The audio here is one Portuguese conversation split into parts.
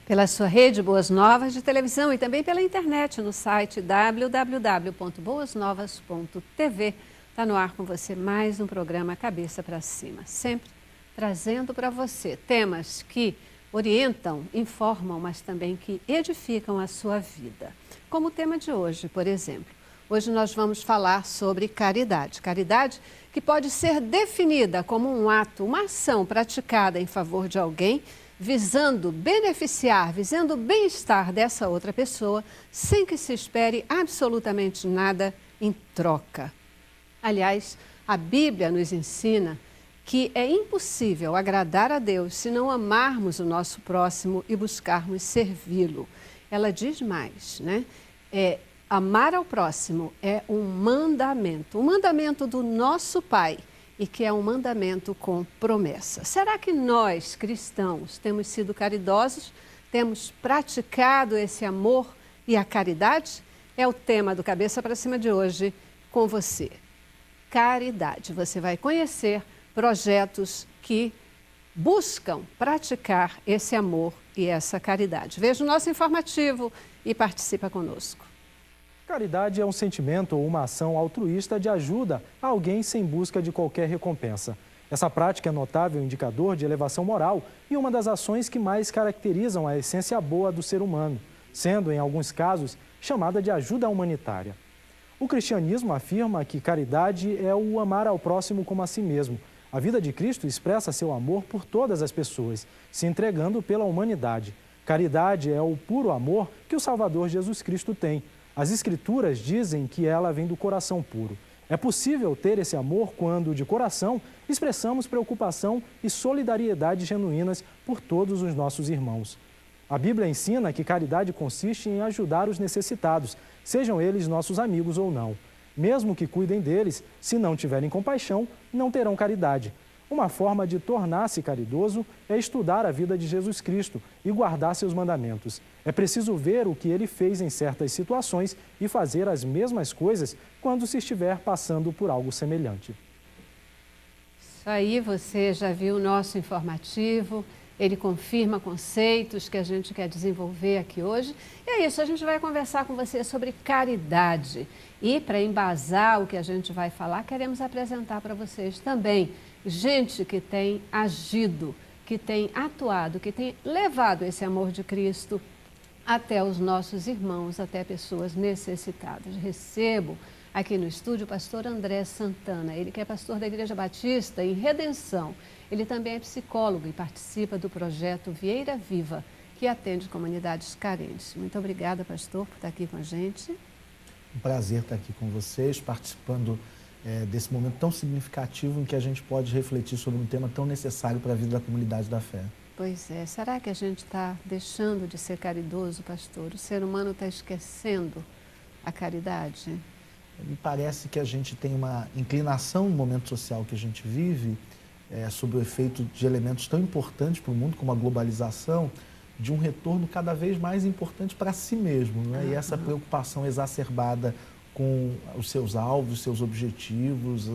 Pela sua rede Boas Novas de televisão e também pela internet no site www.boasnovas.tv. Está no ar com você mais um programa Cabeça para Cima, sempre trazendo para você temas que orientam, informam, mas também que edificam a sua vida. Como o tema de hoje, por exemplo. Hoje nós vamos falar sobre caridade. Caridade que pode ser definida como um ato, uma ação praticada em favor de alguém, visando beneficiar, visando o bem-estar dessa outra pessoa, sem que se espere absolutamente nada em troca. Aliás, a Bíblia nos ensina que é impossível agradar a Deus se não amarmos o nosso próximo e buscarmos servi-lo. Ela diz mais, né? Amar ao próximo é um mandamento do nosso Pai e que é um mandamento com promessa. Será que nós, cristãos, temos sido caridosos? Temos praticado esse amor e a caridade? É o tema do Cabeça para Cima de hoje com você. Caridade. Você vai conhecer projetos que buscam praticar esse amor e essa caridade. Veja o nosso informativo e participa conosco. Caridade é um sentimento ou uma ação altruísta de ajuda a alguém sem busca de qualquer recompensa. Essa prática é notável indicador de elevação moral e uma das ações que mais caracterizam a essência boa do ser humano, sendo, em alguns casos, chamada de ajuda humanitária. O cristianismo afirma que caridade é o amar ao próximo como a si mesmo. A vida de Cristo expressa seu amor por todas as pessoas, se entregando pela humanidade. Caridade é o puro amor que o Salvador Jesus Cristo tem. As Escrituras dizem que ela vem do coração puro. É possível ter esse amor quando, de coração, expressamos preocupação e solidariedade genuínas por todos os nossos irmãos. A Bíblia ensina que caridade consiste em ajudar os necessitados, sejam eles nossos amigos ou não. Mesmo que cuidem deles, se não tiverem compaixão, não terão caridade. Uma forma de tornar-se caridoso é estudar a vida de Jesus Cristo e guardar seus mandamentos. É preciso ver o que ele fez em certas situações e fazer as mesmas coisas quando se estiver passando por algo semelhante. Isso aí, você já viu o nosso informativo, ele confirma conceitos que a gente quer desenvolver aqui hoje. E é isso, a gente vai conversar com você sobre caridade. E para embasar o que a gente vai falar, queremos apresentar para vocês também gente que tem agido, que tem atuado, que tem levado esse amor de Cristo até os nossos irmãos, até pessoas necessitadas. Recebo aqui no estúdio o pastor André Santana, ele que é pastor da Igreja Batista em Redenção. Ele também é psicólogo e participa do projeto Vieira Viva, que atende comunidades carentes. Muito obrigada, pastor, por estar aqui com a gente. Um prazer estar aqui com vocês, participando desse momento tão significativo em que a gente pode refletir sobre um tema tão necessário para a vida da comunidade da fé. Pois é, será que a gente está deixando de ser caridoso, pastor? O ser humano está esquecendo a caridade? Me parece que a gente tem uma inclinação no momento social que a gente vive, sob o efeito de elementos tão importantes para o mundo como a globalização, de um retorno cada vez mais importante para si mesmo, né? E essa preocupação exacerbada com os seus alvos, os seus objetivos,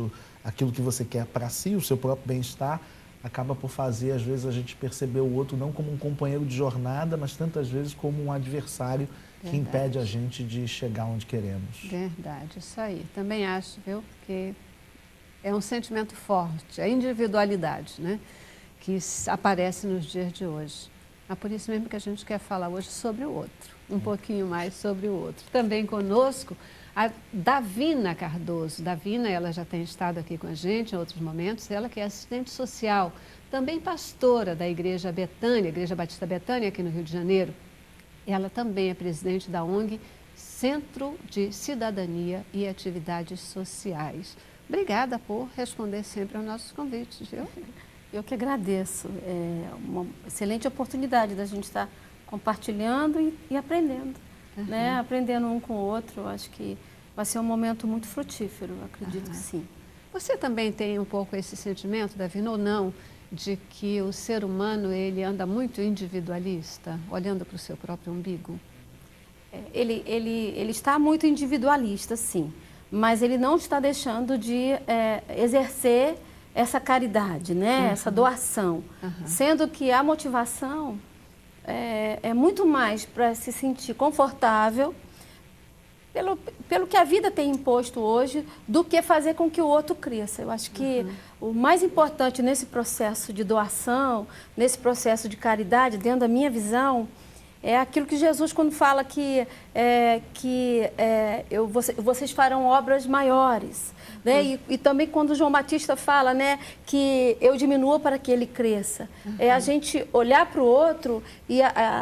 aquilo que você quer para si, o seu próprio bem-estar, acaba por fazer, às vezes, a gente perceber o outro não como um companheiro de jornada, mas tantas vezes como um adversário que impede a gente de chegar onde queremos. Verdade, isso aí. Também acho, viu, que é um sentimento forte, a individualidade, né, que aparece nos dias de hoje. É por isso mesmo que a gente quer falar hoje sobre o outro, um pouquinho mais sobre o outro. Também conosco a Davina Cardoso. Davina, ela já tem estado aqui com a gente em outros momentos, ela que é assistente social, também pastora da Igreja Betânia, Igreja Batista Betânia, aqui no Rio de Janeiro. Ela também é presidente da ONG Centro de Cidadania e Atividades Sociais. Obrigada por responder sempre aos nossos convites, viu? Eu que agradeço. É uma excelente oportunidade da gente estar compartilhando e aprendendo, né? Aprendendo um com o outro. Acho que vai ser um momento muito frutífero, acredito que sim. Você também tem um pouco esse sentimento, Davina, ou não, de que o ser humano ele anda muito individualista, olhando para o seu próprio umbigo? Ele está muito individualista, sim, mas ele não está deixando de exercer essa caridade, né? Essa doação, sendo que a motivação é muito mais para se sentir confortável pelo que a vida tem imposto hoje, do que fazer com que o outro cresça. Eu acho que o mais importante nesse processo de doação, nesse processo de caridade, dentro da minha visão, é aquilo que Jesus, quando fala vocês farão obras maiores. Né? E também quando João Batista fala, né, que eu diminua para que ele cresça. É a gente olhar para o outro e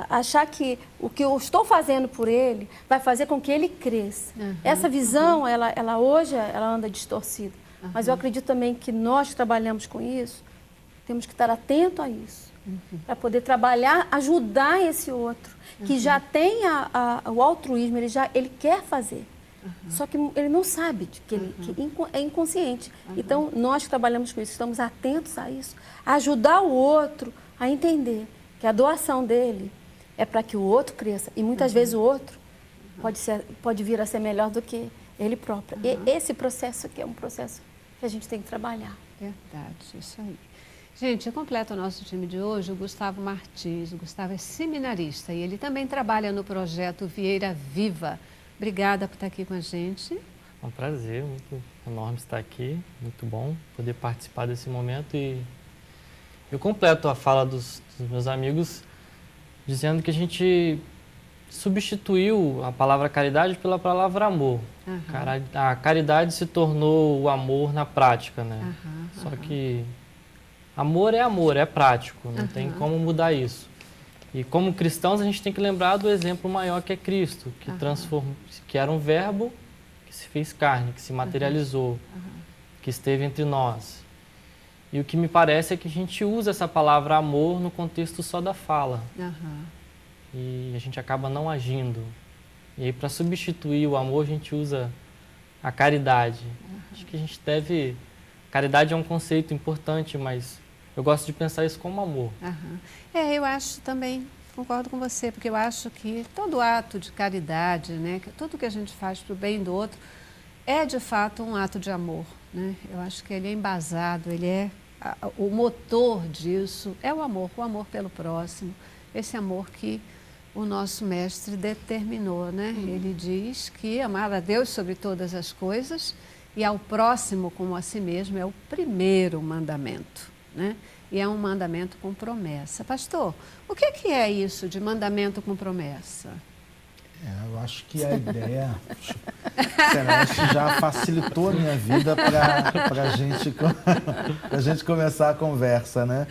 achar que o que eu estou fazendo por ele vai fazer com que ele cresça. Essa visão, ela hoje ela anda distorcida. Mas eu acredito também que nós que trabalhamos com isso, temos que estar atento a isso. Para poder trabalhar, ajudar esse outro, que já tem o altruísmo, ele quer fazer. Só que ele não sabe que é inconsciente. Então, nós que trabalhamos com isso, estamos atentos a isso, a ajudar o outro a entender que a doação dele é para que o outro cresça. E muitas vezes o outro pode vir a ser melhor do que ele próprio. E esse processo aqui é um processo que a gente tem que trabalhar. Verdade, isso aí. Gente, completa o nosso time de hoje o Gustavo Martins. O Gustavo é seminarista e ele também trabalha no projeto Vieira Viva. Obrigada por estar aqui com a gente. É um prazer, muito enorme estar aqui, muito bom poder participar desse momento. E eu completo a fala dos meus amigos dizendo que a gente substituiu a palavra caridade pela palavra amor. A caridade se tornou o amor na prática, né? Só que amor, é prático, não tem como mudar isso. E como cristãos a gente tem que lembrar do exemplo maior que é Cristo, que que era um verbo que se fez carne, que se materializou, que esteve entre nós. E o que me parece é que a gente usa essa palavra amor no contexto só da fala. E a gente acaba não agindo. E aí, para substituir o amor, a gente usa a caridade. Acho que a gente deve... Caridade é um conceito importante, mas eu gosto de pensar isso como amor. Eu acho também, concordo com você, porque eu acho que todo ato de caridade, né, tudo que a gente faz para o bem do outro, é de fato um ato de amor. Né? Eu acho que ele é embasado, ele é o motor disso, é o amor pelo próximo, esse amor que o nosso mestre determinou. Né? Ele diz que amar a Deus sobre todas as coisas e ao próximo como a si mesmo é o primeiro mandamento. Né? E é um mandamento com promessa. Pastor, o que é isso de mandamento com promessa? Eu acho que a ideia... Celeste já facilitou a minha vida para a gente começar a conversa, né?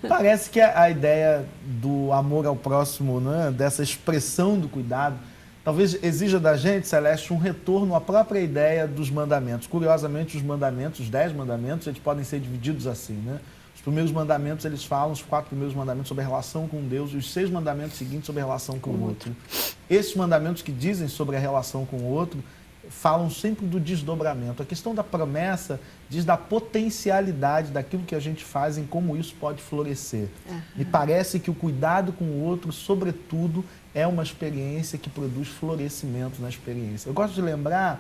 Parece que a ideia do amor ao próximo, né, dessa expressão do cuidado, talvez exija da gente, Celeste, um retorno à própria ideia dos mandamentos. Curiosamente, os mandamentos, os 10 mandamentos, eles podem ser divididos assim, né? Os primeiros mandamentos, eles falam, os 4 primeiros mandamentos sobre a relação com Deus e os 6 mandamentos seguintes sobre a relação com o outro. Esses mandamentos que dizem sobre a relação com o outro falam sempre do desdobramento. A questão da promessa diz da potencialidade daquilo que a gente faz, em como isso pode florescer. Me parece que o cuidado com o outro, sobretudo, é uma experiência que produz florescimento na experiência. Eu gosto de lembrar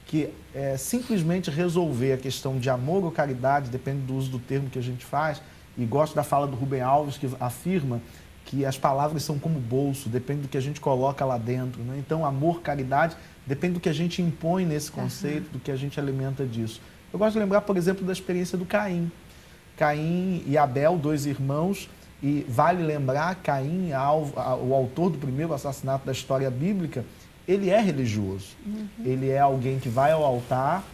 que simplesmente resolver a questão de amor ou caridade, depende do uso do termo que a gente faz, e gosto da fala do Rubem Alves, que afirma que as palavras são como bolso, depende do que a gente coloca lá dentro. Né? Então, amor, caridade, depende do que a gente impõe nesse conceito, do que a gente alimenta disso. Eu gosto de lembrar, por exemplo, da experiência do Caim. Caim e Abel, 2 irmãos, e vale lembrar, Caim, o autor do primeiro assassinato da história bíblica, ele é religioso. Ele é alguém que vai ao altar,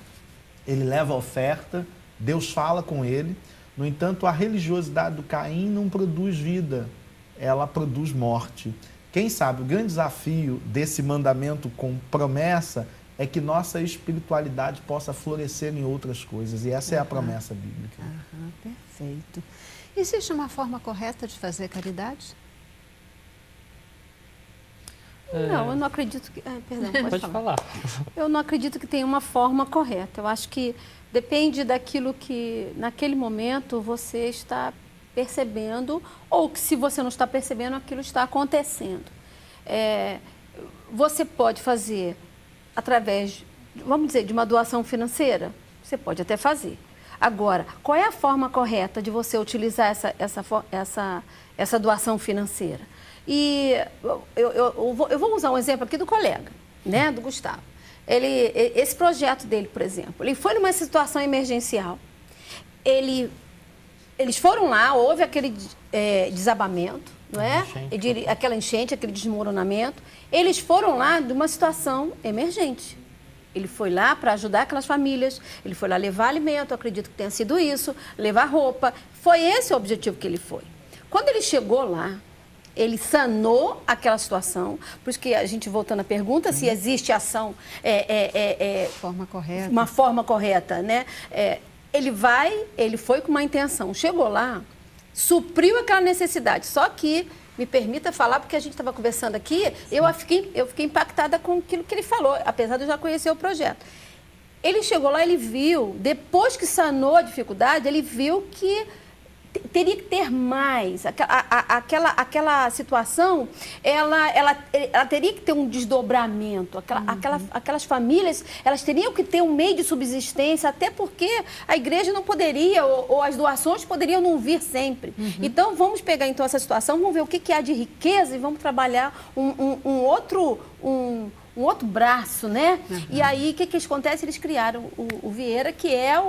ele leva a oferta, Deus fala com ele. No entanto, a religiosidade do Caim não produz vida, ela produz morte. Quem sabe o grande desafio desse mandamento com promessa é que nossa espiritualidade possa florescer em outras coisas. E essa é a promessa bíblica. Perfeito. Existe uma forma correta de fazer caridade? Não, eu não acredito que... perdão, pode falar. Eu não acredito que tenha uma forma correta. Eu acho que depende daquilo que, naquele momento, você está percebendo, ou que, se você não está percebendo, aquilo está acontecendo. Você pode fazer através, vamos dizer, de uma doação financeira? Você pode até fazer. Agora, qual é a forma correta de você utilizar essa doação financeira? E eu vou usar um exemplo aqui do colega, né, do Gustavo. Esse projeto dele, por exemplo, ele foi numa situação emergencial, eles foram lá, houve aquele desabamento, não é? Aquela enchente, aquele desmoronamento. Eles foram lá de uma situação emergente. Ele foi lá para ajudar aquelas famílias, ele foi lá levar alimento, eu acredito que tenha sido isso, levar roupa. Foi esse o objetivo que ele foi. Quando ele chegou lá, ele sanou aquela situação, por isso que a gente, voltando à pergunta, se existe ação... forma correta. Uma forma correta, né? Ele foi com uma intenção, chegou lá, supriu aquela necessidade, só que, me permita falar, porque a gente estava conversando aqui, eu fiquei impactada com aquilo que ele falou, apesar de eu já conhecer o projeto. Ele chegou lá, ele viu, depois que sanou a dificuldade, ele viu que teria que ter mais. Aquela situação, ela teria que ter um desdobramento. Aquelas famílias, elas teriam que ter um meio de subsistência, até porque a igreja não poderia, ou as doações poderiam não vir sempre. Então, vamos pegar então essa situação, vamos ver o que há de riqueza e vamos trabalhar um outro braço, né? E aí, o que acontece? Eles criaram o Vieira, que é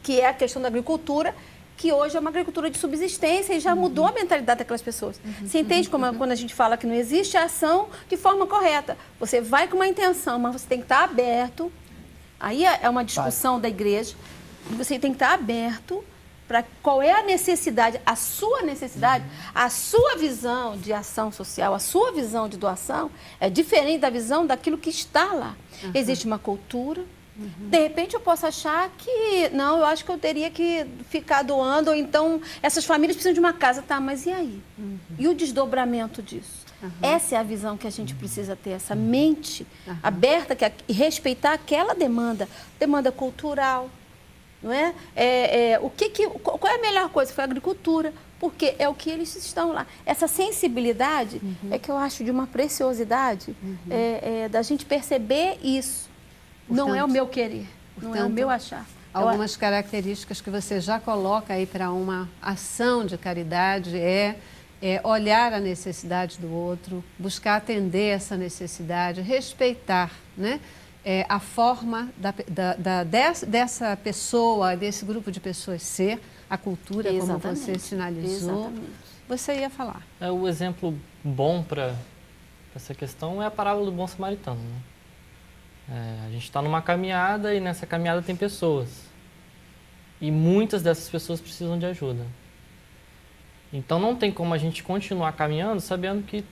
que é a questão da agricultura, que hoje é uma agricultura de subsistência e já mudou a mentalidade daquelas pessoas. Você entende quando a gente fala que não existe ação de forma correta? Você vai com uma intenção, mas você tem que estar aberto. Aí é uma discussão da igreja. Você tem que estar aberto para qual é a necessidade, a sua necessidade, a sua visão de ação social, a sua visão de doação é diferente da visão daquilo que está lá. Existe uma cultura. De repente eu posso achar que, não, eu acho que eu teria que ficar doando, ou então essas famílias precisam de uma casa, tá, mas e aí? E o desdobramento disso? Essa é a visão que a gente precisa ter, essa mente aberta e respeitar aquela demanda cultural, não é? Qual é a melhor coisa? Foi a agricultura, porque é o que eles estão lá. Essa sensibilidade é que eu acho de uma preciosidade da gente perceber isso. Portanto, não é o meu querer, não é o meu achar. Algumas características que você já coloca aí para uma ação de caridade é olhar a necessidade do outro, buscar atender essa necessidade, respeitar, né? A forma dessa pessoa, desse grupo de pessoas ser, a cultura, como você sinalizou. Exatamente. Você ia falar. O exemplo bom para essa questão é a parábola do bom samaritano, né? A gente está numa caminhada e nessa caminhada tem pessoas. E muitas dessas pessoas precisam de ajuda. Então não tem como a gente continuar caminhando sabendo que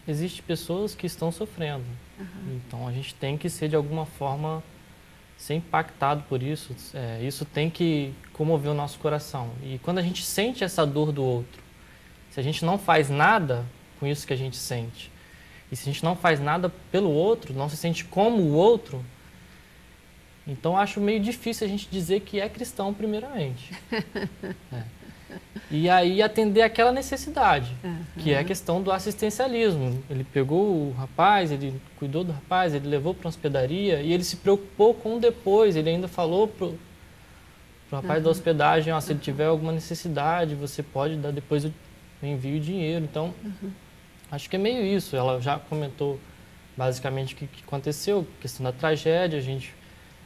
existem pessoas que estão sofrendo. Então a gente tem que ser de alguma forma ser impactado por isso. Isso tem que comover o nosso coração. E quando a gente sente essa dor do outro, se a gente não faz nada com isso que a gente sente, e se a gente não faz nada pelo outro, não se sente como o outro, então acho meio difícil a gente dizer que é cristão primeiramente. E aí atender aquela necessidade, que é a questão do assistencialismo. Ele pegou o rapaz, ele cuidou do rapaz, ele levou para uma hospedaria e ele se preocupou com o depois. Ele ainda falou para o rapaz da hospedagem, se ele tiver alguma necessidade, você pode dar depois eu envio o dinheiro. Então, acho que é meio isso. Ela já comentou basicamente o que aconteceu, questão da tragédia,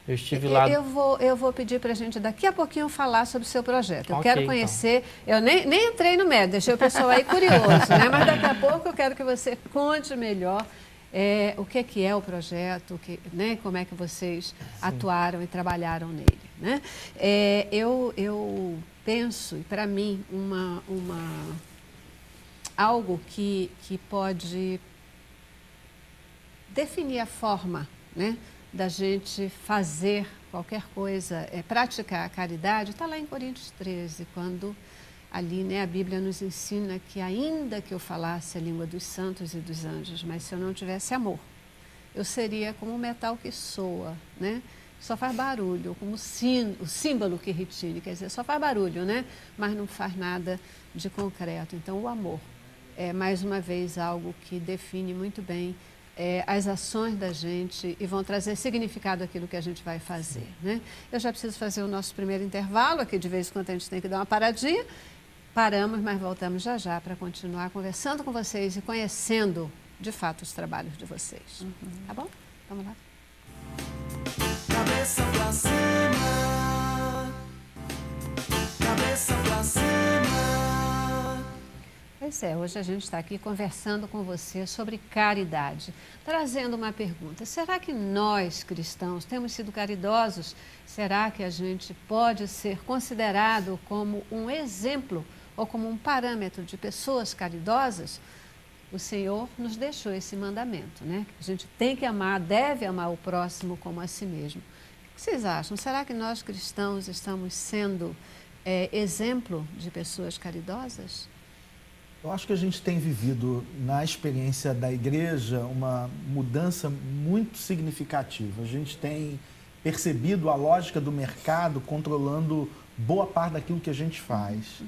eu estive lá... Eu vou pedir para a gente daqui a pouquinho falar sobre o seu projeto. Eu quero conhecer, então. Eu nem entrei no médio, deixei o pessoal aí curioso, né? Mas daqui a pouco eu quero que você conte melhor o que é o projeto, né? Como é que vocês atuaram e trabalharam nele, né? Eu penso, e para mim, algo que pode definir a forma, né, da gente fazer qualquer coisa, praticar a caridade, está lá em Coríntios 13, quando ali, né, a Bíblia nos ensina que ainda que eu falasse a língua dos santos e dos anjos, mas se eu não tivesse amor, eu seria como um metal que soa, né? Só faz barulho, como o símbolo que retine, quer dizer, só faz barulho, né? Mas não faz nada de concreto. Então, o amor é, mais uma vez, algo que define muito bem as ações da gente e vão trazer significado àquilo que a gente vai fazer, né? Eu já preciso fazer o nosso primeiro intervalo, aqui de vez em quando a gente tem que dar uma paradinha. paramos, mas voltamos já já para continuar conversando com vocês e conhecendo, de fato, os trabalhos de vocês. Tá bom? Vamos lá. Cabeça pra cima, cabeça pra cima. Pois é, hoje a gente está aqui conversando com você sobre caridade, trazendo uma pergunta. Será que nós, cristãos, temos sido caridosos? Será que a gente pode ser considerado como um exemplo ou como um parâmetro de pessoas caridosas? O Senhor nos deixou esse mandamento, né? A gente tem que amar, deve amar o próximo como a si mesmo. O que vocês acham? Será que nós, cristãos, estamos sendo exemplo de pessoas caridosas? Eu acho que a gente tem vivido, na experiência da igreja, uma mudança muito significativa. A gente tem percebido a lógica do mercado controlando boa parte daquilo que a gente faz.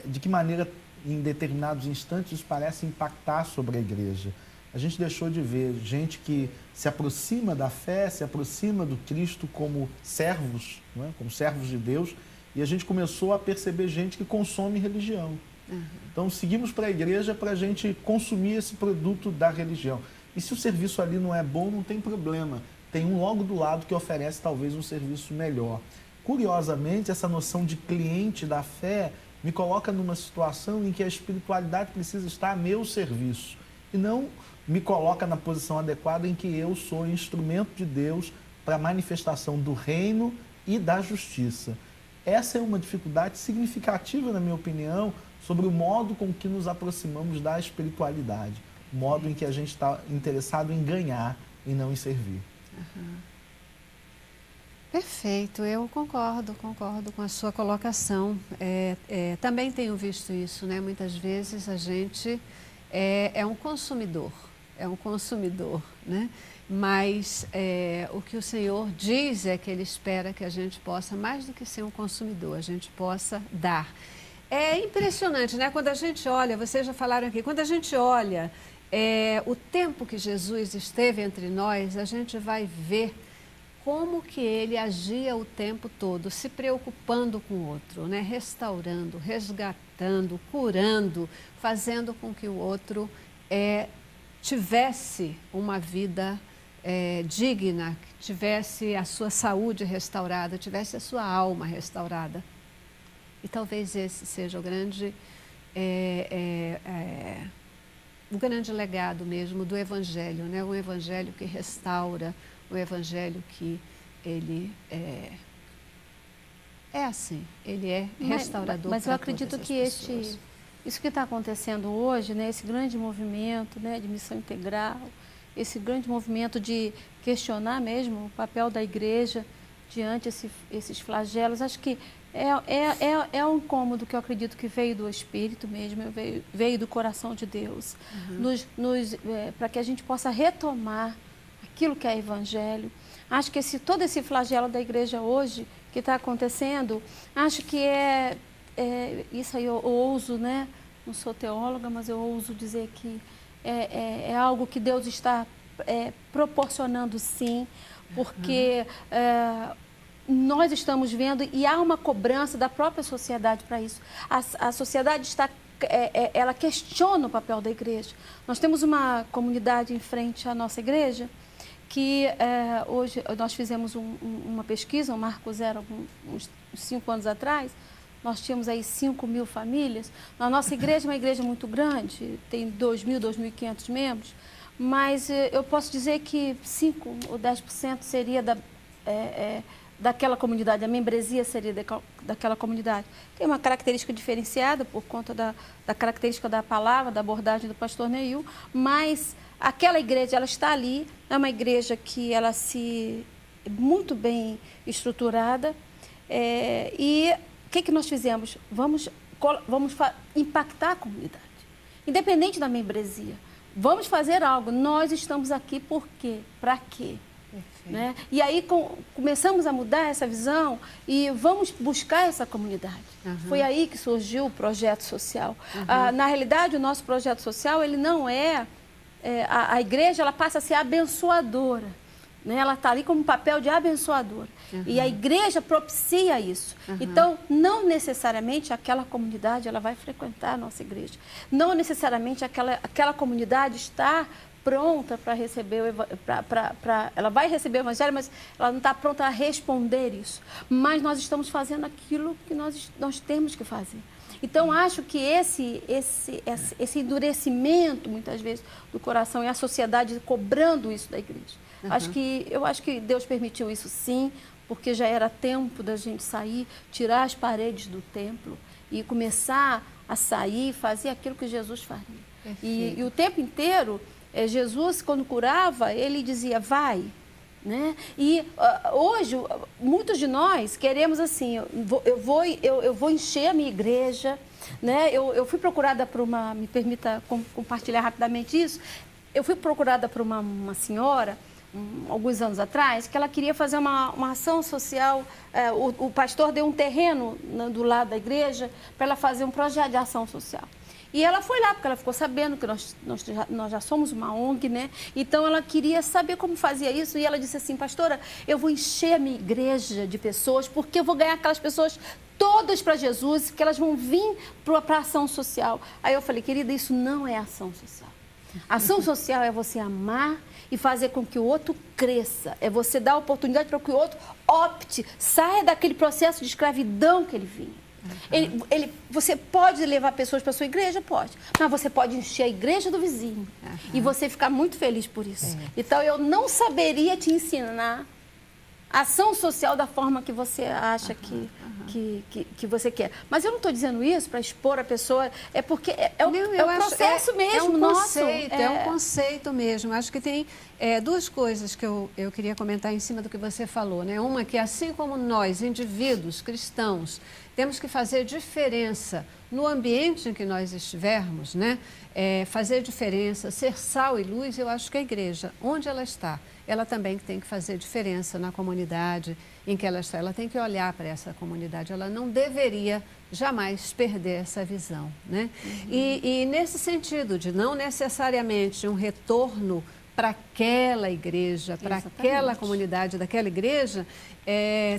De que maneira, em determinados instantes, isso parece impactar sobre a igreja. A gente deixou de ver gente que se aproxima da fé, se aproxima do Cristo como servos, não é? Como servos de Deus, e a gente começou a perceber gente que consome religião. Então, seguimos para a igreja para a gente consumir esse produto da religião. E se o serviço ali não é bom, não tem problema. Tem um logo do lado que oferece talvez um serviço melhor. Curiosamente, essa noção de cliente da fé me coloca numa situação em que a espiritualidade precisa estar a meu serviço. E não me coloca na posição adequada em que eu sou instrumento de Deus para a manifestação do reino e da justiça. Essa é uma dificuldade significativa, na minha opinião, sobre o modo com que nos aproximamos da espiritualidade, o modo em que a gente está interessado em ganhar e não em servir. Perfeito, eu concordo com a sua colocação. Também tenho visto isso, né? Muitas vezes a gente é um consumidor, né? Mas o que o Senhor diz é que Ele espera que a gente possa, mais do que ser um consumidor, a gente possa dar. É impressionante, né? Quando a gente olha, vocês já falaram aqui, quando a gente olha o tempo que Jesus esteve entre nós, a gente vai ver como que Ele agia o tempo todo, se preocupando com o outro, né? Restaurando, resgatando, curando, fazendo com que o outro tivesse uma vida digna, tivesse a sua saúde restaurada, tivesse a sua alma restaurada. E talvez esse seja o grande legado mesmo do Evangelho, né? Um Evangelho que restaura, um Evangelho que ele assim, ele é restaurador. Mas eu acredito que isso que está acontecendo hoje, né? Esse grande movimento, né, de missão integral, esse grande movimento de questionar mesmo o papel da igreja diante esses flagelos, acho que é um incômodo que eu acredito que veio do Espírito mesmo, veio do coração de Deus, para que a gente possa retomar aquilo que é Evangelho. Acho que todo esse flagelo da igreja hoje que está acontecendo, acho que isso aí eu ouso, né? Não sou teóloga, mas eu ouso dizer que é algo que Deus está proporcionando, sim, porque nós estamos vendo e há uma cobrança da própria sociedade para isso. A sociedade ela questiona o papel da igreja. Nós temos uma comunidade em frente à nossa igreja que hoje nós fizemos uma pesquisa, o Marco Zero, uns 5 anos atrás. Nós tínhamos aí 5.000 famílias. A nossa igreja é uma igreja muito grande, tem 2.000, 2.500 membros, mas eu posso dizer que 5 ou 10% seria daquela comunidade, a membresia seria daquela comunidade. Tem uma característica diferenciada por conta da característica da palavra, da abordagem do pastor Neil, mas aquela igreja, ela está ali, é uma igreja que ela muito bem estruturada, e o que nós fizemos? Vamos impactar a comunidade, independente da membresia. Vamos fazer algo. Nós estamos aqui por quê? Para quê? Né? E aí começamos a mudar essa visão e vamos buscar essa comunidade. Foi aí que surgiu o projeto social. Na realidade, o nosso projeto social, ele não a igreja, ela passa a ser abençoadora. né? Ela está ali como um papel de abençoadora. E a igreja propicia isso. Então, não necessariamente aquela comunidade ela vai frequentar a nossa igreja. Não necessariamente aquela comunidade está pronta para receber ela vai receber o evangelho, mas ela não está pronta a responder isso. Mas nós estamos fazendo aquilo que nós temos que fazer. Então, acho que esse endurecimento, muitas vezes, do coração e a sociedade cobrando isso da igreja. Eu acho que Deus permitiu isso sim, porque já era tempo da gente sair, tirar as paredes do templo e começar a sair e fazer aquilo que Jesus faria. E o tempo inteiro, Jesus, quando curava, ele dizia, vai. Né? E hoje, muitos de nós queremos assim, eu vou encher a minha igreja, né? Eu fui procurada por me permita compartilhar rapidamente isso, eu fui procurada por uma senhora, alguns anos atrás, que ela queria fazer uma ação social, o pastor deu um terreno do lado da igreja para ela fazer um projeto de ação social. E ela foi lá, porque ela ficou sabendo que nós já somos uma ONG, né? Então, ela queria saber como fazia isso. E ela disse assim, pastora, eu vou encher a minha igreja de pessoas, porque eu vou ganhar aquelas pessoas todas para Jesus, que elas vão vir para a ação social. Aí eu falei, querida, isso não é ação social. Ação social é você amar e fazer com que o outro cresça. É você dar oportunidade para que o outro opte, saia daquele processo de escravidão que ele vinha. Você pode levar pessoas para a sua igreja? Pode. Mas você pode encher a igreja do vizinho. E você ficar muito feliz por isso. Então, eu não saberia te ensinar ação social da forma que você acha que você quer. Mas eu não estou dizendo isso para expor a pessoa, é porque é um processo mesmo nosso. É um conceito mesmo. Acho que tem duas coisas que eu queria comentar em cima do que você falou, né? Uma que, assim como nós, indivíduos cristãos, temos que fazer diferença no ambiente em que nós estivermos, né? Fazer diferença, ser sal e luz, eu acho que a igreja, onde ela está, ela também tem que fazer diferença na comunidade em que ela está. Ela tem que olhar para essa comunidade, ela não deveria jamais perder essa visão, né? E nesse sentido de não necessariamente um retorno para aquela igreja, para aquela comunidade daquela igreja,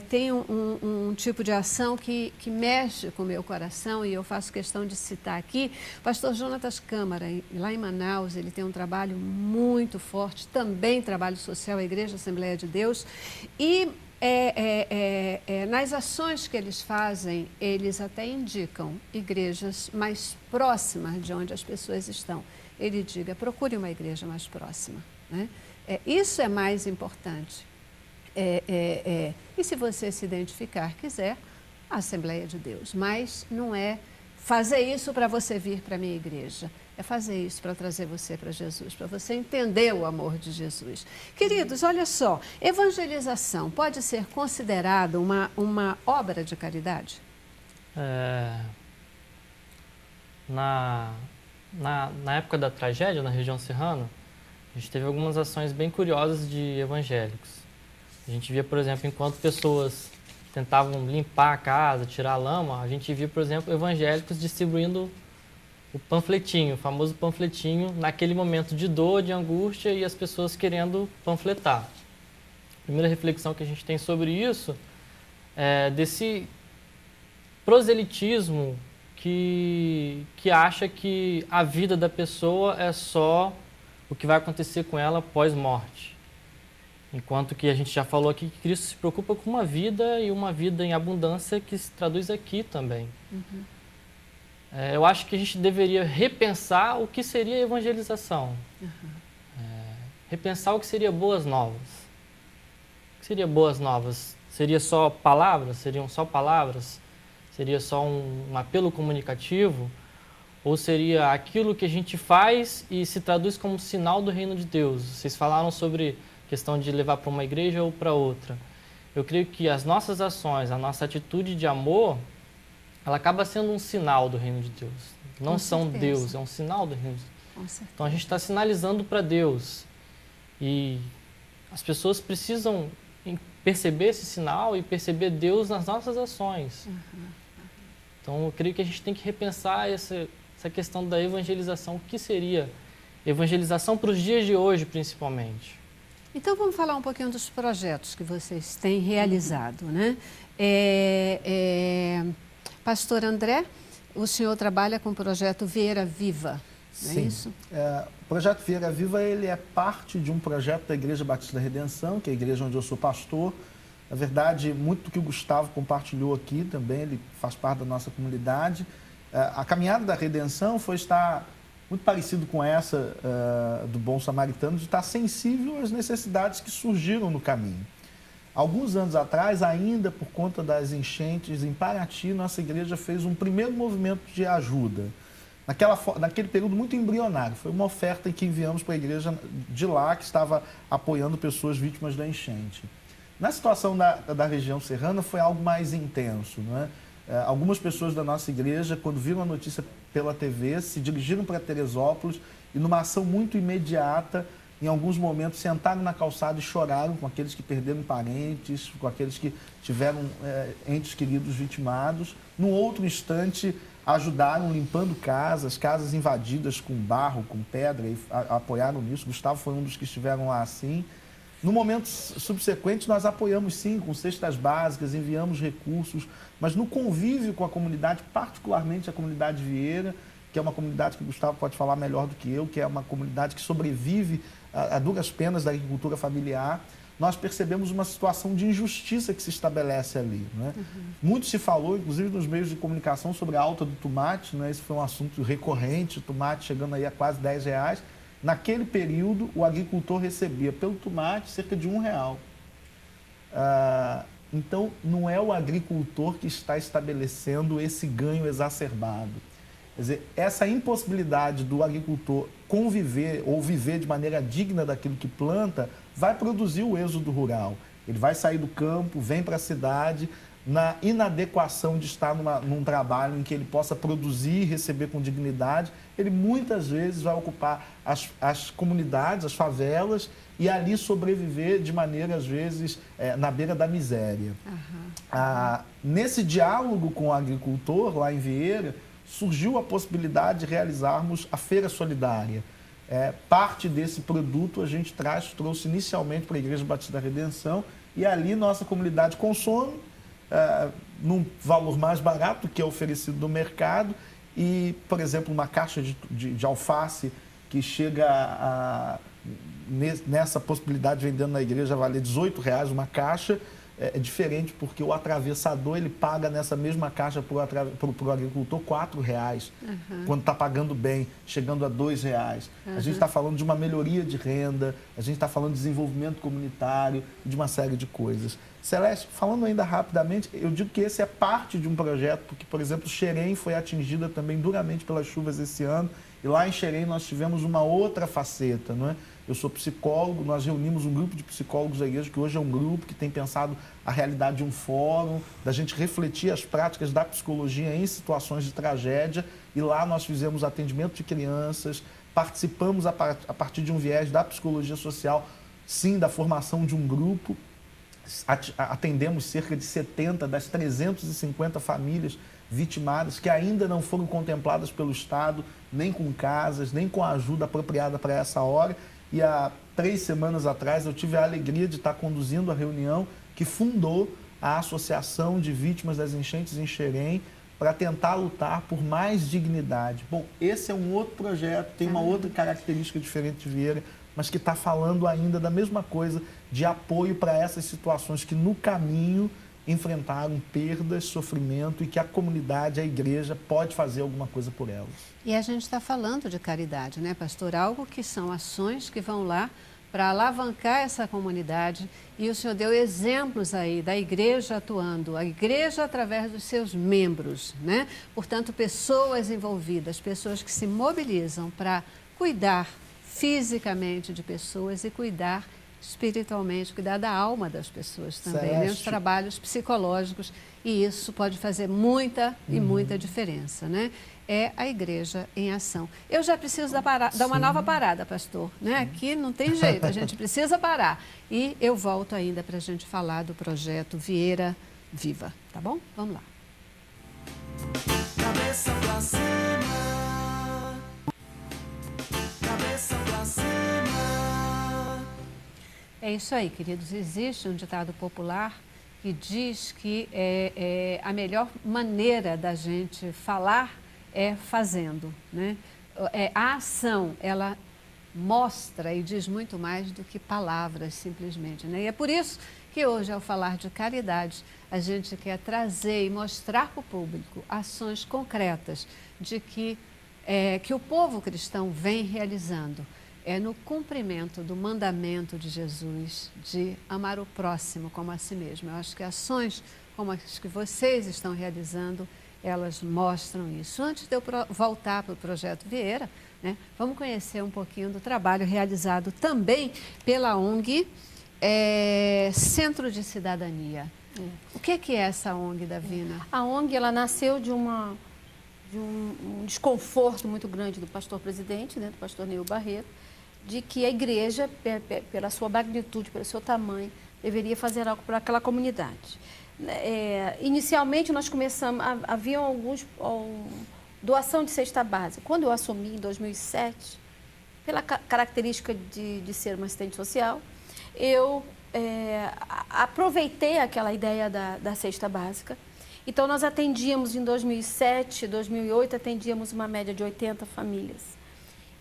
tem um tipo de ação que mexe com o meu coração, e eu faço questão de citar aqui. O pastor Jonatas Câmara, lá em Manaus, ele tem um trabalho muito forte, também trabalho social, a Igreja Assembleia de Deus, e nas ações que eles fazem, eles até indicam igrejas mais próximas de onde as pessoas estão. Ele diga, procure uma igreja mais próxima, né? Isso é mais importante. E se você se identificar, quiser, a Assembleia de Deus. Mas não é fazer isso para você vir para a minha igreja. É fazer isso para trazer você para Jesus, para você entender o amor de Jesus. Queridos, olha só, evangelização pode ser considerada uma obra de caridade? Na época da tragédia, na região serrana, a gente teve algumas ações bem curiosas de evangélicos. A gente via, por exemplo, enquanto pessoas tentavam limpar a casa, tirar a lama, a gente via, por exemplo, evangélicos distribuindo o panfletinho, o famoso panfletinho, naquele momento de dor, de angústia, e as pessoas querendo panfletar. A primeira reflexão que a gente tem sobre isso é desse proselitismo que acha que a vida da pessoa é só o que vai acontecer com ela pós-morte. Enquanto que a gente já falou aqui que Cristo se preocupa com uma vida, e uma vida em abundância, que se traduz aqui também. Eu acho que a gente deveria repensar o que seria evangelização. Repensar o que seria boas novas. O que seria boas novas? Seria só palavras? Seriam só palavras? Seria só um apelo comunicativo? Ou seria aquilo que a gente faz e se traduz como sinal do reino de Deus? Vocês falaram sobre a questão de levar para uma igreja ou para outra. Eu creio que as nossas ações, a nossa atitude de amor, ela acaba sendo um sinal do reino de Deus. Não são Deus, é um sinal do reino de Deus. Então a gente está sinalizando para Deus. E as pessoas precisam perceber esse sinal e perceber Deus nas nossas ações. Então eu creio que a gente tem que repensar essa questão da evangelização. O que seria evangelização para os dias de hoje, principalmente? Então vamos falar um pouquinho dos projetos que vocês têm realizado, né? Pastor André, o senhor trabalha com o projeto Vieira Viva, não é isso? O projeto Vieira Viva ele é parte de um projeto da Igreja Batista da Redenção, que é a igreja onde eu sou pastor. Na verdade, muito do que o Gustavo compartilhou aqui também, ele faz parte da nossa comunidade. A caminhada da redenção foi estar muito parecido com essa do Bom Samaritano, de estar sensível às necessidades que surgiram no caminho. Alguns anos atrás, ainda por conta das enchentes em Paraty, nossa igreja fez um primeiro movimento de ajuda. Naquele período muito embrionário, foi uma oferta que enviamos para a igreja de lá, que estava apoiando pessoas vítimas da enchente. Na situação da região serrana, foi algo mais intenso, não é? Algumas pessoas da nossa igreja, quando viram a notícia pela TV, se dirigiram para Teresópolis e, numa ação muito imediata, em alguns momentos, sentaram na calçada e choraram com aqueles que perderam parentes, com aqueles que tiveram entes queridos vitimados. Num outro instante, ajudaram limpando casas invadidas com barro, com pedra, e apoiaram nisso. Gustavo foi um dos que estiveram lá assim. No momento subsequente, nós apoiamos sim, com cestas básicas, enviamos recursos, mas no convívio com a comunidade, particularmente a comunidade Vieira, que é uma comunidade que o Gustavo pode falar melhor do que eu, que é uma comunidade que sobrevive a duras penas da agricultura familiar, nós percebemos uma situação de injustiça que se estabelece ali, né? Muito se falou, inclusive nos meios de comunicação, sobre a alta do tomate, né? Esse foi um assunto recorrente, o tomate chegando aí a quase R$10. Naquele período, o agricultor recebia pelo tomate cerca de R$1. Então, não é o agricultor que está estabelecendo esse ganho exacerbado. Quer dizer, essa impossibilidade do agricultor conviver ou viver de maneira digna daquilo que planta vai produzir o êxodo rural. Ele vai sair do campo, vem para a cidade, na inadequação de estar num trabalho em que ele possa produzir e receber com dignidade, ele muitas vezes vai ocupar as comunidades, as favelas, e ali sobreviver de maneira, às vezes, na beira da miséria. Nesse diálogo com o agricultor, lá em Vieira, surgiu a possibilidade de realizarmos a Feira Solidária. Parte desse produto a gente trouxe inicialmente para a Igreja Batista da Redenção, e ali nossa comunidade consome, num valor mais barato do que é oferecido no mercado, e, por exemplo, uma caixa de alface que chega nessa possibilidade de vendendo na igreja valer R$18 uma caixa, é diferente porque o atravessador ele paga nessa mesma caixa para o agricultor R$4, quando está pagando bem, chegando a R$2. A gente está falando de uma melhoria de renda, a gente está falando de desenvolvimento comunitário, de uma série de coisas. Celeste, falando ainda rapidamente, eu digo que esse é parte de um projeto, porque, por exemplo, Xerém foi atingida também duramente pelas chuvas esse ano, e lá em Xerém nós tivemos uma outra faceta, não é? Eu sou psicólogo, nós reunimos um grupo de psicólogos da igreja, que hoje é um grupo que tem pensado a realidade de um fórum, da gente refletir as práticas da psicologia em situações de tragédia, e lá nós fizemos atendimento de crianças, participamos a partir de um viés da psicologia social, sim, da formação de um grupo, atendemos cerca de 70 das 350 famílias vitimadas que ainda não foram contempladas pelo Estado, nem com casas, nem com a ajuda apropriada para essa hora. E há 3 semanas atrás eu tive a alegria de estar conduzindo a reunião que fundou a Associação de Vítimas das Enchentes em Xerém para tentar lutar por mais dignidade. Bom, esse é um outro projeto, tem uma outra característica diferente de Vieira, mas que está falando ainda da mesma coisa, de apoio para essas situações que no caminho enfrentaram perdas, sofrimento, e que a comunidade, a igreja, pode fazer alguma coisa por elas. E a gente está falando de caridade, né, pastor? Algo que são ações que vão lá para alavancar essa comunidade. E o senhor deu exemplos aí da igreja atuando, a igreja através dos seus membros, né? Portanto, pessoas envolvidas, pessoas que se mobilizam para cuidar fisicamente de pessoas e cuidar espiritualmente, cuidar da alma das pessoas também, né? Os trabalhos psicológicos, e isso pode fazer muita e muita diferença, né? É a igreja em ação. Eu já preciso dar uma nova parada, pastor, né? Aqui não tem jeito, a gente precisa parar. E eu volto ainda para a gente falar do projeto Vieira Viva, tá bom? Vamos lá. Cabeça pra cima, cabeça pra cima. É isso aí, queridos. Existe um ditado popular que diz que a melhor maneira da gente falar é fazendo, né? A ação, ela mostra e diz muito mais do que palavras, simplesmente, né? E é por isso que hoje, ao falar de caridade, a gente quer trazer e mostrar para o público ações concretas de que o povo cristão vem realizando. No cumprimento do mandamento de Jesus de amar o próximo como a si mesmo. Eu acho que ações como as que vocês estão realizando, elas mostram isso. Antes de eu voltar para o Projeto Vieira, né, vamos conhecer um pouquinho do trabalho realizado também pela ONG Centro de Cidadania. O que é essa ONG, Davina? A ONG, ela nasceu de um desconforto muito grande do pastor presidente, né, do pastor Neil Barreto, de que a igreja, pela sua magnitude, pelo seu tamanho, deveria fazer algo para aquela comunidade. Inicialmente, nós começamos, havia doação de cesta básica. Quando eu assumi, em 2007, pela característica de ser uma assistente social, eu aproveitei aquela ideia da cesta básica. Então, nós atendíamos em 2007, 2008, atendíamos uma média de 80 famílias.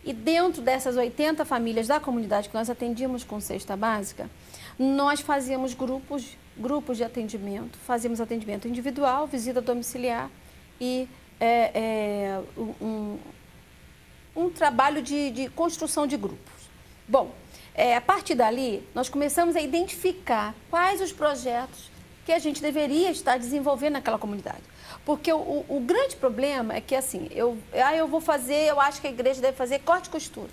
E dentro dessas 80 famílias da comunidade que nós atendíamos com cesta básica, nós fazíamos grupos de atendimento, fazíamos atendimento individual, visita domiciliar e um trabalho de construção de grupos. Bom, a partir dali, nós começamos a identificar quais os projetos que a gente deveria estar desenvolvendo naquela comunidade. Porque o grande problema é que, assim, eu acho que a igreja deve fazer corte e costura.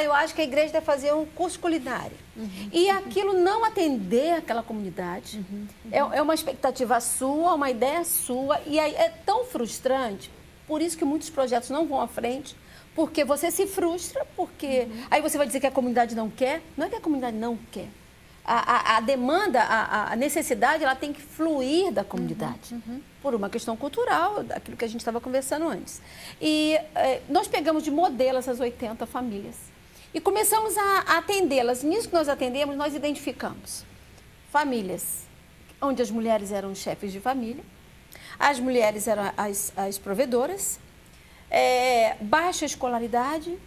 Eu acho que a igreja deve fazer um curso culinário. E aquilo não atender aquela comunidade. É uma expectativa sua, uma ideia sua, e aí é tão frustrante. Por isso que muitos projetos não vão à frente, porque você se frustra, porque aí você vai dizer que a comunidade não quer. Não é que a comunidade não quer. A demanda, a necessidade, ela tem que fluir da comunidade, por uma questão cultural, daquilo que a gente estava conversando antes. E nós pegamos de modelo essas 80 famílias e começamos a atendê-las. Nisso que nós atendemos, nós identificamos famílias onde as mulheres eram os chefes de família, as mulheres eram as provedoras, baixa escolaridade,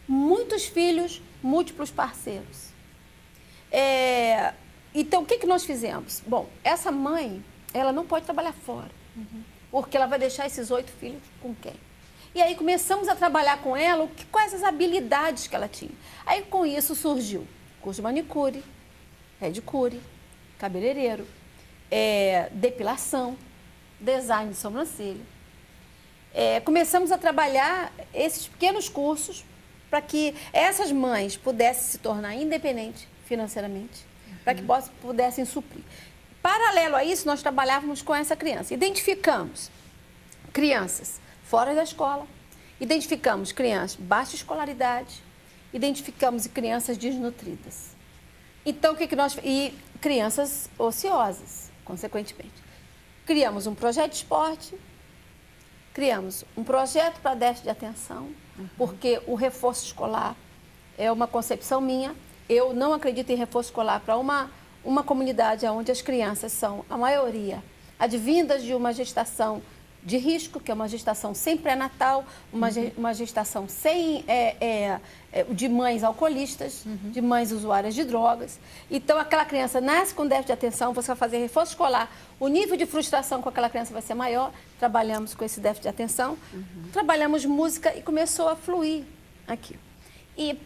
muitos filhos, múltiplos parceiros. Então, o que nós fizemos? Bom, essa mãe, ela não pode trabalhar fora, porque ela vai deixar esses 8 filhos com quem? E aí começamos a trabalhar com ela quais as habilidades que ela tinha. Aí, com isso, surgiu curso de manicure, pedicure, cabeleireiro, depilação, design de sobrancelha. Começamos a trabalhar esses pequenos cursos para que essas mães pudessem se tornar independentes financeiramente, para que pudessem suprir. Paralelo a isso, nós trabalhávamos com essa criança. Identificamos crianças fora da escola, identificamos crianças de baixa escolaridade, identificamos crianças desnutridas. Então, e crianças ociosas, consequentemente. Criamos um projeto de esporte, criamos um projeto para déficit de atenção, porque o reforço escolar é uma concepção minha. Eu não acredito em reforço escolar para uma comunidade onde as crianças são, a maioria, advindas de uma gestação de risco, que é uma gestação sem pré-natal, uma gestação sem, de mães alcoolistas, de mães usuárias de drogas. Então, aquela criança nasce com déficit de atenção, você vai fazer reforço escolar, o nível de frustração com aquela criança vai ser maior. Trabalhamos com esse déficit de atenção, trabalhamos música e começou a fluir aqui. E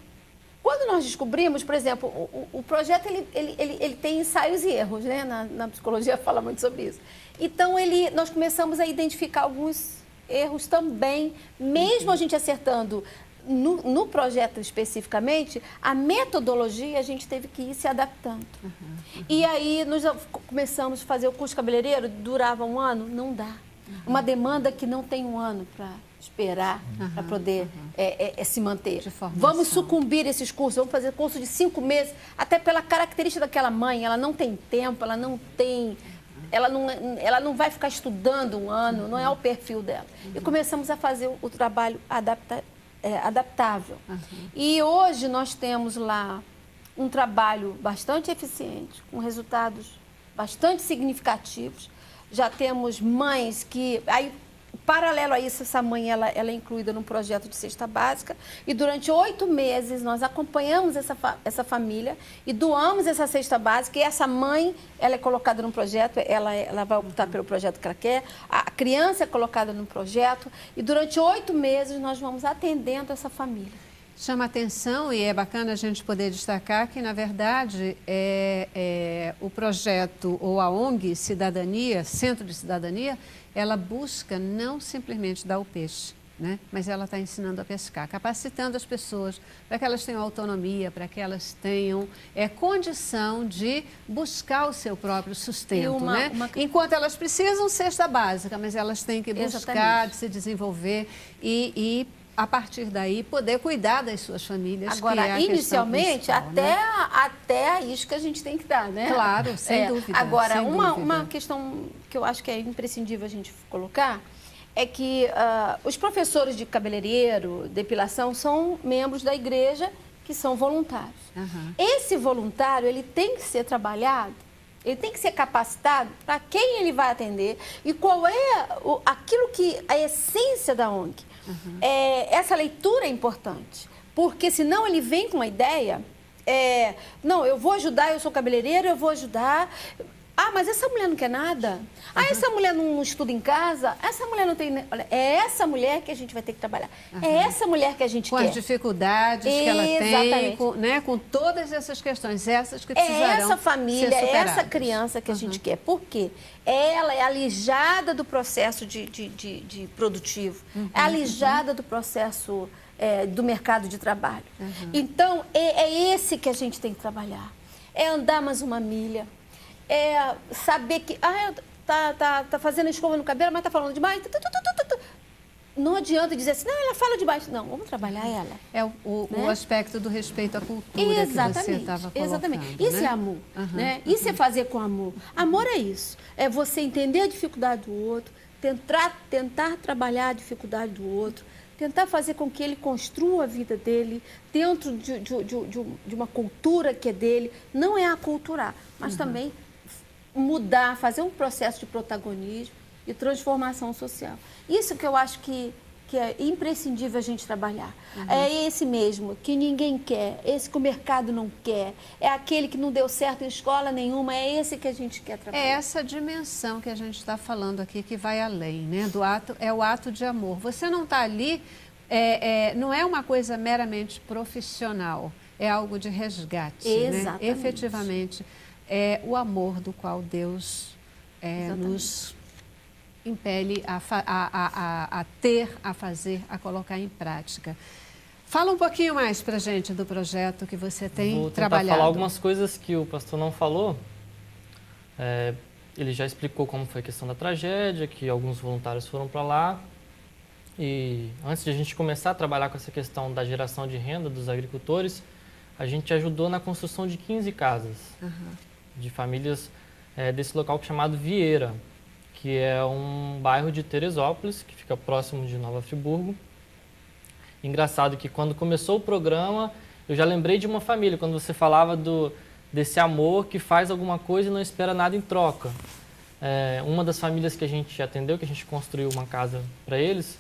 quando nós descobrimos, por exemplo, o projeto ele tem ensaios e erros, né? Na psicologia fala muito sobre isso. Então, nós começamos a identificar alguns erros também, mesmo a gente acertando no projeto especificamente, a metodologia a gente teve que ir se adaptando. E aí nós começamos a fazer o curso cabeleireiro, durava 1 ano? Não dá. Uma demanda que não tem 1 ano para esperar, para poder se manter. Vamos sucumbir a esses cursos, vamos fazer curso de 5 meses, até pela característica daquela mãe, ela não tem tempo, ela não vai ficar estudando 1 ano, não é o perfil dela. E começamos a fazer o trabalho adaptável. E hoje nós temos lá um trabalho bastante eficiente, com resultados bastante significativos. Já temos mães que... Aí, paralelo a isso, essa mãe ela é incluída num projeto de cesta básica e durante 8 meses nós acompanhamos essa família e doamos essa cesta básica e essa mãe ela é colocada num projeto, ela vai optar pelo projeto que ela quer, a criança é colocada num projeto e durante 8 meses nós vamos atendendo essa família. Chama atenção e é bacana a gente poder destacar que, na verdade, o projeto ou a ONG Cidadania, Centro de Cidadania, ela busca não simplesmente dar o peixe, né? Mas ela está ensinando a pescar, capacitando as pessoas para que elas tenham autonomia, para que elas tenham condição de buscar o seu próprio sustento, né? Enquanto elas precisam cesta básica, mas elas têm que buscar, de se desenvolver e a partir daí, poder cuidar das suas famílias. Agora, que é a inicialmente, até isso que a gente tem que dar, né? Claro, sem dúvida. Agora, sem uma questão que eu acho que é imprescindível a gente colocar é que os professores de cabeleireiro, depilação, são membros da igreja que são voluntários. Esse voluntário, ele tem que ser trabalhado, ele tem que ser capacitado para quem ele vai atender e qual é aquilo que a essência da ONG. Essa leitura é importante, porque senão ele vem com uma ideia, não, eu vou ajudar, eu sou cabeleireiro, eu vou ajudar. Ah, mas essa mulher não quer nada? Ah, essa mulher não estuda em casa? Essa mulher não tem... Olha, é essa mulher que a gente vai ter que trabalhar. É essa mulher que a gente quer. Com as dificuldades que ela tem, com todas essas questões, essas que precisarão ser superadas. É essa família, é essa criança que a gente quer. Por quê? Ela é alijada do processo de produtivo, é alijada do processo do mercado de trabalho. Então, é esse que a gente tem que trabalhar. É andar mais uma milha. É saber que tá fazendo escova no cabelo, mas tá falando demais. Não adianta dizer assim, não, ela fala demais. Não, vamos trabalhar ela. É o aspecto do respeito à cultura que você estava colocando. Exatamente. Isso é amor. Né? Isso é fazer com amor. Amor é isso. É você entender a dificuldade do outro, tentar trabalhar a dificuldade do outro, tentar fazer com que ele construa a vida dele dentro de uma cultura que é dele. Não é aculturar, mas também mudar, fazer um processo de protagonismo e transformação social. Isso que eu acho que é imprescindível a gente trabalhar. É esse mesmo, que ninguém quer, esse que o mercado não quer, é aquele que não deu certo em escola nenhuma, é esse que a gente quer trabalhar. É essa dimensão que a gente está falando aqui que vai além, né? É o ato de amor. Você não está ali, não é uma coisa meramente profissional, é algo de resgate, né? Efetivamente. É o amor do qual Deus nos impele a ter, a fazer, a colocar em prática. Fala um pouquinho mais para a gente do projeto que você tem trabalhado. Vou falar algumas coisas que o pastor não falou. Ele já explicou como foi a questão da tragédia, que alguns voluntários foram para lá. E antes de a gente começar a trabalhar com essa questão da geração de renda dos agricultores, a gente ajudou na construção de 15 casas de famílias desse local chamado Vieira, que é um bairro de Teresópolis, que fica próximo de Nova Friburgo. Engraçado que quando começou o programa, eu já lembrei de uma família, quando você falava desse amor que faz alguma coisa e não espera nada em troca. Uma das famílias que a gente atendeu, que a gente construiu uma casa para eles,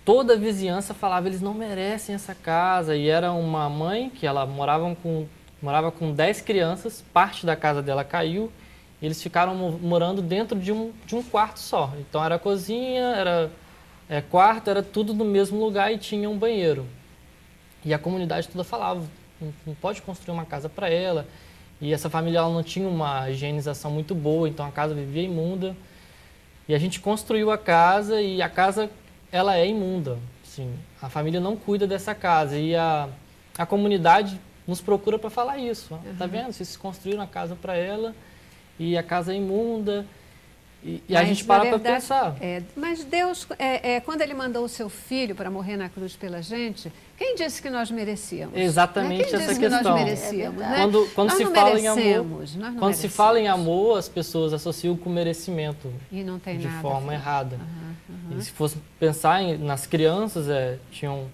toda a vizinhança falava, eles não merecem essa casa. E era uma mãe que ela morava com 10 crianças, parte da casa dela caiu, e eles ficaram morando dentro de um quarto só. Então era cozinha, era quarto, era tudo no mesmo lugar e tinha um banheiro. E a comunidade toda falava, não pode construir uma casa para ela. E essa família ela não tinha uma higienização muito boa, então a casa vivia imunda. E a gente construiu a casa e a casa ela é imunda. Assim, a família não cuida dessa casa e a comunidade nos procura para falar isso. Tá vendo? Vocês construíram a casa para ela e a casa é imunda. E a gente para pensar. Mas Deus, quando Ele mandou o seu Filho para morrer na cruz pela gente, quem disse que nós merecíamos? Exatamente quem essa disse questão. Que nós merecíamos, né? Quando nós se não fala em amor, quando se fala em amor, as pessoas associam com merecimento e não tem de nada forma errada. E se fosse pensar nas crianças, tinham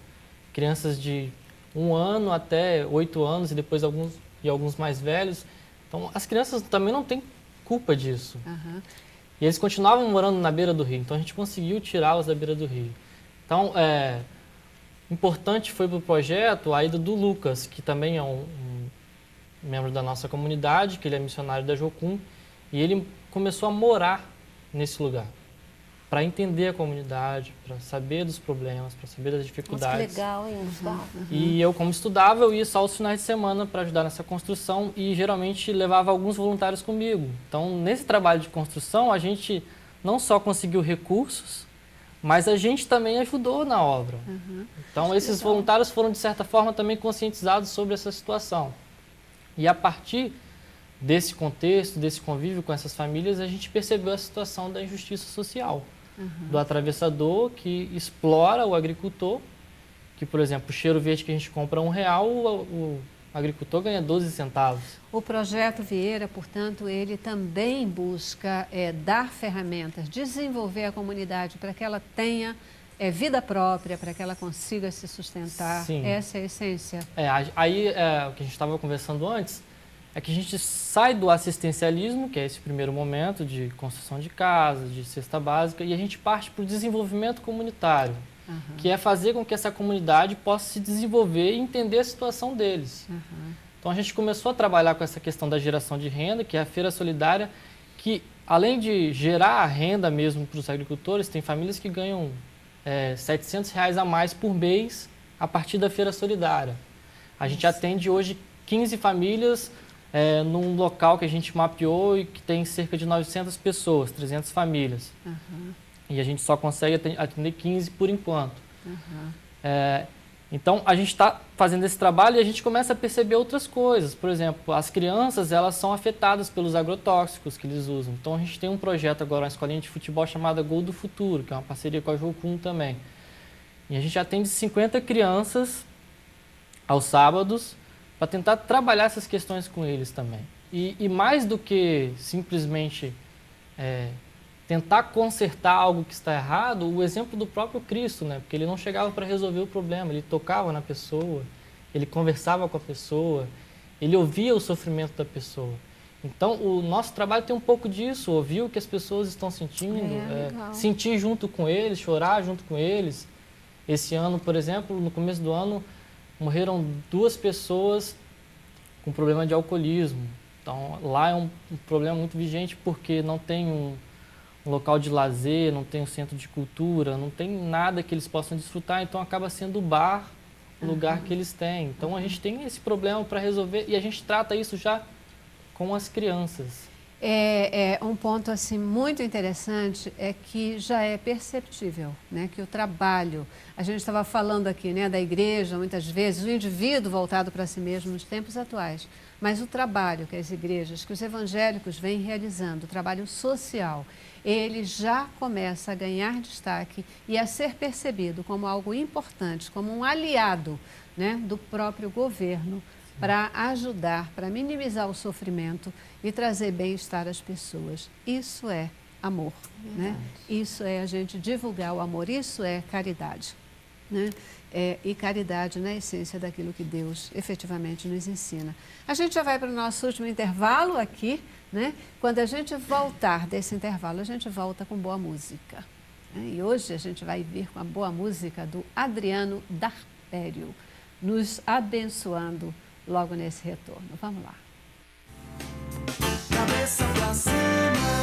crianças de 1 ano até 8 anos e depois alguns mais velhos. Então, as crianças também não têm culpa disso. Aham. E eles continuavam morando na beira do rio, então a gente conseguiu tirá-los da beira do rio. Então, importante foi para o projeto a ida do Lucas, que também é um membro da nossa comunidade, que ele é missionário da Jocum, e ele começou a morar nesse lugar, para entender a comunidade, para saber dos problemas, para saber das Nossa, que dificuldades. legal, hein, Gustavo? E eu, como estudava, eu ia só aos finais de semana para ajudar nessa construção e geralmente levava alguns voluntários comigo. Então, nesse trabalho de construção, a gente não só conseguiu recursos, mas a gente também ajudou na obra. Então, esses voluntários foram, de certa forma, também conscientizados sobre essa situação. E a partir desse contexto, desse convívio com essas famílias, a gente percebeu a situação da injustiça social. Do atravessador que explora o agricultor, que, por exemplo, o cheiro verde que a gente compra R$1, o agricultor ganha 12 centavos. O projeto Vieira, portanto, ele também busca dar ferramentas, desenvolver a comunidade para que ela tenha vida própria, para que ela consiga se sustentar. Sim. Essa é a essência. O que a gente estava conversando antes, é que a gente sai do assistencialismo, que é esse primeiro momento de construção de casa, de cesta básica, e a gente parte para o desenvolvimento comunitário, que é fazer com que essa comunidade possa se desenvolver e entender a situação deles. Então a gente começou a trabalhar com essa questão da geração de renda, que é a Feira Solidária, que além de gerar a renda mesmo para os agricultores, tem famílias que ganham R$700 a mais por mês a partir da Feira Solidária. A gente atende hoje 15 famílias num local que a gente mapeou e que tem cerca de 900 pessoas, 300 famílias. E a gente só consegue atender 15 por enquanto. Então, a gente está fazendo esse trabalho e a gente começa a perceber outras coisas. Por exemplo, as crianças, elas são afetadas pelos agrotóxicos que eles usam. Então, a gente tem um projeto agora, uma escolinha de futebol chamada Gol do Futuro, que é uma parceria com a Jocum também. E a gente atende 50 crianças aos sábados para tentar trabalhar essas questões com eles também. E mais do que simplesmente tentar consertar algo que está errado, o exemplo do próprio Cristo, né? Porque ele não chegava para resolver o problema, ele tocava na pessoa, ele conversava com a pessoa, ele ouvia o sofrimento da pessoa. Então, o nosso trabalho tem um pouco disso, ouvir o que as pessoas estão sentindo, sentir junto com eles, chorar junto com eles. Esse ano, por exemplo, no começo do ano, morreram 2 pessoas com problema de alcoolismo. Então, lá é um problema muito vigente porque não tem um local de lazer, não tem um centro de cultura, não tem nada que eles possam desfrutar, então acaba sendo o bar o lugar que eles têm. Então, a gente tem esse problema para resolver e a gente trata isso já com as crianças. Um ponto assim muito interessante é que já é perceptível, né, que o trabalho, a gente estava falando aqui, né, da igreja, muitas vezes, o indivíduo voltado para si mesmo nos tempos atuais, mas o trabalho que as igrejas, que os evangélicos vêm realizando, o trabalho social, ele já começa a ganhar destaque e a ser percebido como algo importante, como um aliado, né, do próprio governo, para ajudar, para minimizar o sofrimento e trazer bem-estar às pessoas. Isso é amor, né? Isso é a gente divulgar o amor, isso é caridade, né? E caridade na essência daquilo que Deus efetivamente nos ensina. A gente já vai para o nosso último intervalo aqui, né? Quando a gente voltar desse intervalo, a gente volta com boa música, né? E hoje a gente vai vir com a boa música do Adriano Darpério, nos abençoando logo nesse retorno. Vamos lá. Cabeça pra cima.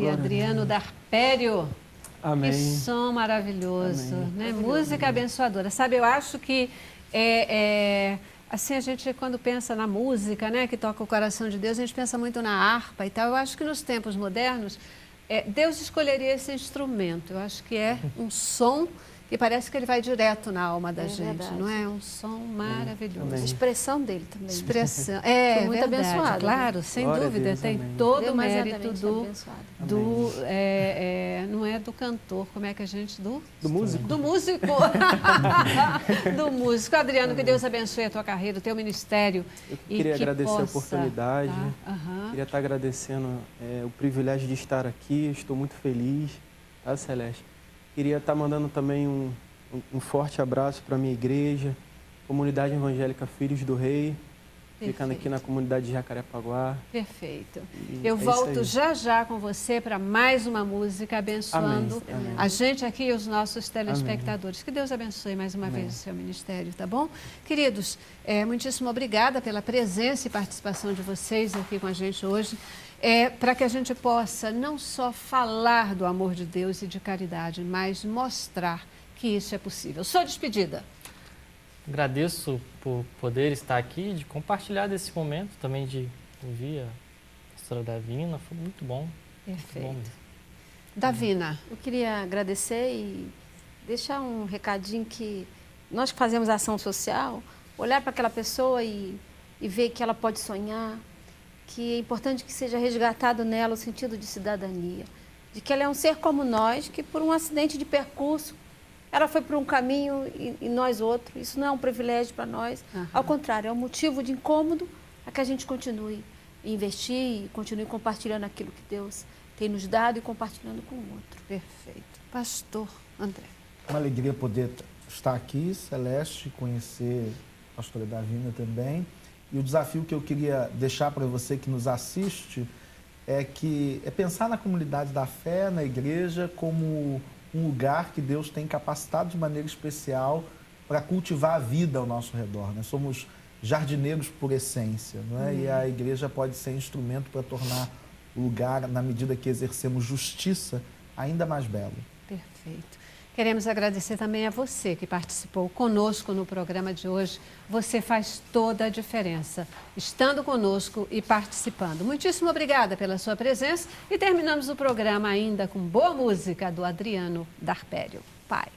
Adriano Darpério. Amém. Que som maravilhoso, Amém. né? Música abençoadora. Sabe, eu acho que assim, a gente, quando pensa na música, né, que toca o coração de Deus, a gente pensa muito na harpa e tal. Eu acho que nos tempos modernos, Deus escolheria esse instrumento. Eu acho que é um som que parece que ele vai direto na alma da gente, verdade. não é? Um som maravilhoso. A expressão dele também. Expressão. Foi muito verdade, abençoado. claro, sem Glória a dúvida. Deus, Tem amém. todo o Demasiadamente mérito abençoado. não é do cantor, como é que a gente... Do músico? Do músico. Do músico. Adriano, que Deus abençoe a tua carreira, o teu ministério. Eu e queria que agradecer a possa, oportunidade. tá? Aham. Queria estar agradecendo o privilégio de estar aqui. Estou muito feliz, tá, Celeste? Queria estar mandando também um forte abraço para a minha igreja, Comunidade Evangélica Filhos do Rei, ficando aqui na comunidade de Jacarepaguá. Perfeito. E Eu é isso volto aí. já com você para mais uma música, abençoando Amém. a gente aqui e os nossos telespectadores. Que Deus abençoe mais uma vez o seu ministério, tá bom? Queridos, muitíssimo obrigada pela presença e participação de vocês aqui com a gente hoje, para que a gente possa não só falar do amor de Deus e de caridade, mas mostrar que isso é possível. Sou despedida. Agradeço por poder estar aqui, de compartilhar desse momento, também de ouvir a história da Vina. Foi muito bom. Perfeito. Muito bom mesmo. Davina. Eu queria agradecer e deixar um recadinho que nós que fazemos ação social, olhar para aquela pessoa e ver que ela pode sonhar, que é importante que seja resgatado nela o sentido de cidadania, de que ela é um ser como nós, que por um acidente de percurso, ela foi por um caminho e nós outro. Isso não é um privilégio para nós. Ao contrário, é um motivo de incômodo a que a gente continue a investir e continue compartilhando aquilo que Deus tem nos dado e compartilhando com o outro. Perfeito. Pastor André. Uma alegria poder estar aqui, Celeste, conhecer a pastora Davina também. E o desafio que eu queria deixar para você que nos assiste é pensar na comunidade da fé, na igreja, como um lugar que Deus tem capacitado de maneira especial para cultivar a vida ao nosso redor. Nós somos jardineiros por essência, não é? E a igreja pode ser instrumento para tornar o lugar, na medida que exercemos justiça, ainda mais belo. Perfeito. Queremos agradecer também a você que participou conosco no programa de hoje. Você faz toda a diferença, estando conosco e participando. Muitíssimo obrigada pela sua presença e terminamos o programa ainda com boa música do Adriano Darpério. Pai.